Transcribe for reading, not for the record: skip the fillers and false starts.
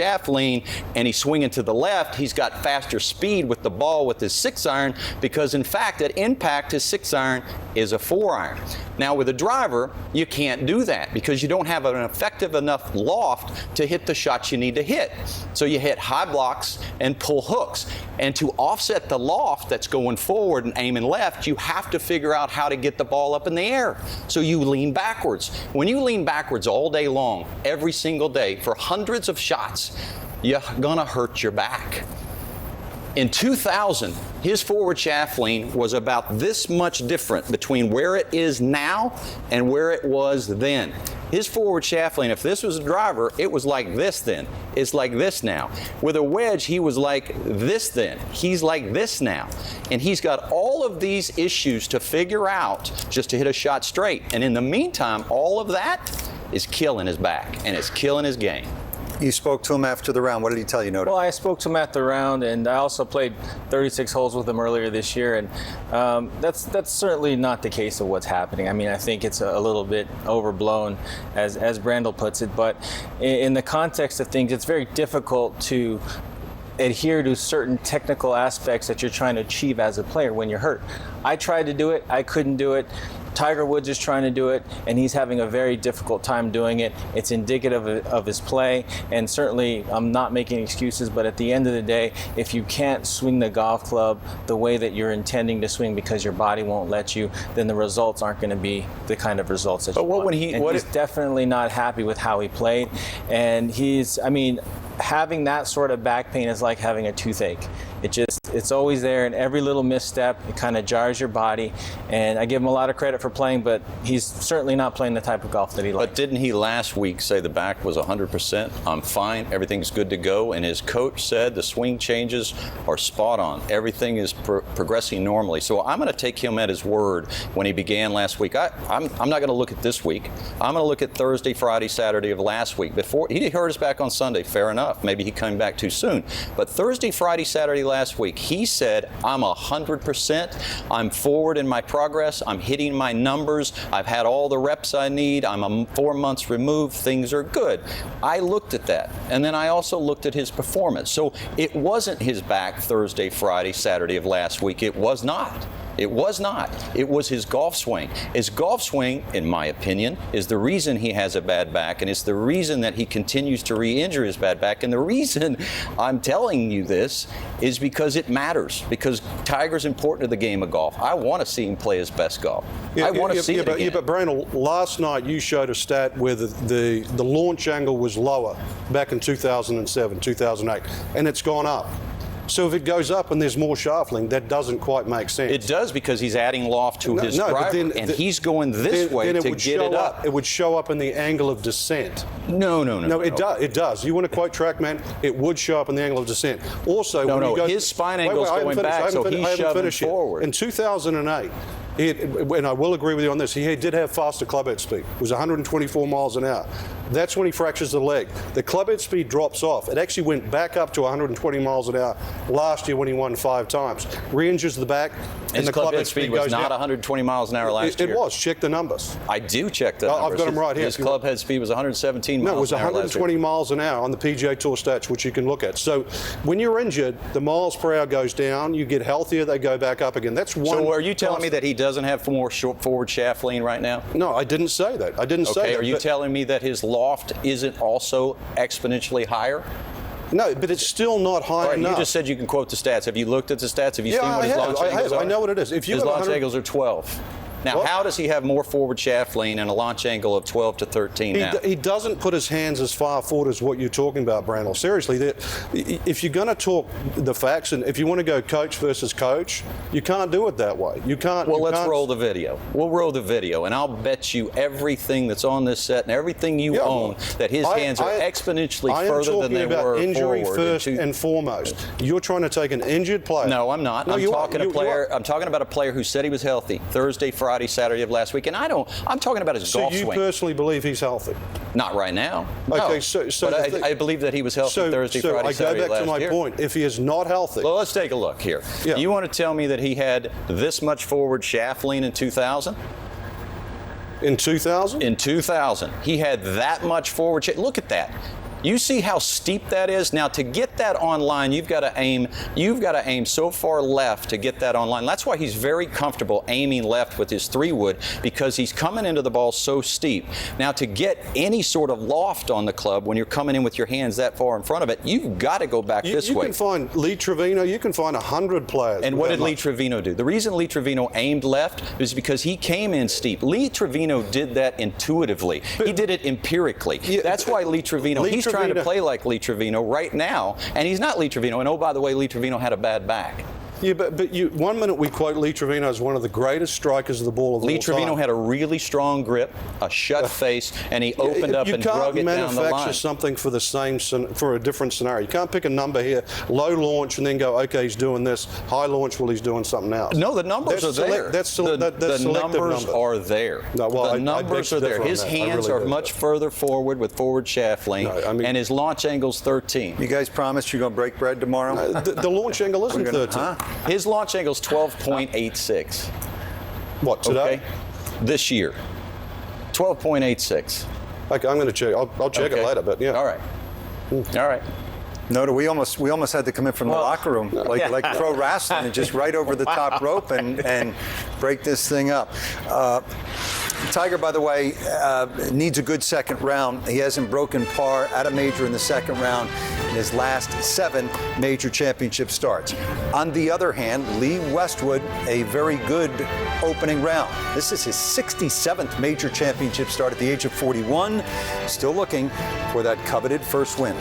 shaft lean and he's swinging to the left, he's got faster speed with the ball with his 6-iron, because in fact at impact his 6-iron is a 4-iron. Now with a driver, you can't do that because you don't have an effective enough loft to hit the shots you need to hit. So you hit high blocks and pull hooks. And to offset the loft that's going forward and aiming left, you have to figure out how to get the ball up in the air. So you lean backwards. When you lean backwards all day long, every single day, for hundreds of shots, you're gonna hurt your back. In 2000, his forward shaft lean was about this much different between where it is now and where it was then. His forward shaft lean, if this was a driver, it was like this then. It's like this now. With a wedge, he was like this then. He's like this now. And he's got all of these issues to figure out just to hit a shot straight. And in the meantime, all of that is killing his back and it's killing his game. You spoke to him after the round. What did he tell you, Noto? Well, I spoke to him at the round, and I also played 36 holes with him earlier this year, and that's certainly not the case of what's happening. I mean, I think it's a little bit overblown, as Brandel puts it, but in the context of things, it's very difficult to adhere to certain technical aspects that you're trying to achieve as a player when you're hurt. I tried to do it, I couldn't do it. Tiger Woods is trying to do it, and he's having a very difficult time doing it. It's indicative of his play, and certainly I'm not making excuses, but at the end of the day, if you can't swing the golf club the way that you're intending to swing because your body won't let you, then the results aren't going to be the kind of results that you want. He's definitely not happy with how he played, and having that sort of back pain is like having a toothache. It's always there, and every little misstep, it kind of jars your body. And I give him a lot of credit for playing, but he's certainly not playing the type of golf that he likes. But didn't he last week say the back was 100%? I'm fine, everything's good to go. And his coach said the swing changes are spot on. Everything is progressing normally. So I'm going to take him at his word when he began last week. I'm not going to look at this week. I'm going to look at Thursday, Friday, Saturday of last week. Before he hurt his back on Sunday, fair enough. Maybe he came back too soon. But Thursday, Friday, Saturday last week, he said, I'm 100%. I'm forward in my progress. I'm hitting my numbers. I've had all the reps I need. I'm 4 months removed. Things are good. I looked at that. And then I also looked at his performance. So it wasn't his back Thursday, Friday, Saturday of last week. It was not. It was not. It was his golf swing. His golf swing, in my opinion, is the reason he has a bad back, and it's the reason that he continues to re-injure his bad back. And the reason I'm telling you this is because it matters, because Tiger's important to the game of golf. I want to see him play his best golf. I want to see it again. But Brandel, last night you showed a stat where the launch angle was lower back in 2007, 2008, and it's gone up. So if it goes up and there's more shaft lean, that doesn't quite make sense. It does, because he's adding loft to his driver, and he's going this way to get it up. It would show up in the angle of descent. No, it does. You want to quote TrackMan? It would show up in the angle of descent. Also, his spine angle's going back, so he's shoving forward. In 2008, and I will agree with you on this, he did have faster club head speed. It was 124 miles an hour. That's when he fractures the leg. The club head speed drops off. It actually went back up to 120 miles an hour last year when he won 5 times. Re-injures the back, and the club head speed was goes not down. 120 miles an hour last year. It was. Check the numbers. I do check the numbers. I've got them right here. His club head speed was 117 miles an hour. No, it was 120 miles an hour on the PGA Tour stats, which you can look at. So when you're injured, the miles per hour goes down. You get healthier, they go back up again. That's one. So are you telling me that he doesn't have more forward shaft lean right now? No, I didn't say that. I didn't say that. Okay, are you telling me that his loft isn't also exponentially higher? No, but it's still not high enough. You just said you can quote the stats. Have you looked at the stats? Have you seen what his launch angles are? I know what it is. His launch angles are 12. Now, how does he have more forward shaft lean and a launch angle of 12 to 13 now? He doesn't put his hands as far forward as what you're talking about, Brandel. Seriously, if you're going to talk the facts, and if you want to go coach versus coach, you can't do it that way. You can't. Well, let's roll the video. We'll roll the video, and I'll bet you everything that's on this set and everything you own that his hands are exponentially further than they were forward. I am talking about injury first and foremost. You're trying to take an injured player. No, I'm not. I'm talking about a player who said he was healthy Thursday, Friday, Saturday of last week, and I'm talking about his golf swing. So you personally believe he's healthy? Not right now. Okay, no. But I believe that he was healthy Thursday, Friday, Saturday last year. I go back to my point. If he is not healthy. Well, let's take a look here. Yeah. You want to tell me that he had this much forward shaft lean in 2000? In 2000? In 2000. He had that much forward shaft. Look at that. You see how steep that is? Now, to get that on line, you've got to aim so far left to get that on line. That's why he's very comfortable aiming left with his 3-wood, because he's coming into the ball so steep. Now, to get any sort of loft on the club when you're coming in with your hands that far in front of it, you've got to go back this way. You can find Lee Trevino, you can find 100 players. And what did Lee Trevino do? The reason Lee Trevino aimed left is because he came in steep. Lee Trevino did that intuitively. He did it empirically. That's why Lee Trevino, he's trying to play like Lee Trevino right now, and he's not Lee Trevino. And oh, by the way, Lee Trevino had a bad back. Yeah, but 1 minute we quote Lee Trevino as one of the greatest strikers of the ball of all time. Lee Trevino had a really strong grip, a shut face, and he opened up and drug it down the line. You can't manufacture something for a different scenario. You can't pick a number here, low launch, and then go, okay, he's doing this. High launch, well, he's doing something else. No, the numbers are there. The numbers are there. No, well, the numbers are there. His hands are much further forward with forward shaft length, and his launch angle's 13. You guys promised you're going to break bread tomorrow? The launch angle isn't 13. His launch angle is 12.86. What, today? Okay. This year. 12.86. Okay, I'm going to check. I'll check it later, but yeah. All right. All right. No, we almost had to come in from the locker room, like pro wrestling, and just right over the top rope and break this thing up. Tiger, by the way, needs a good second round. He hasn't broken par at a major in the second round in his last 7 major championship starts. On the other hand, Lee Westwood, a very good opening round. This is his 67th major championship start at the age of 41. Still looking for that coveted first win.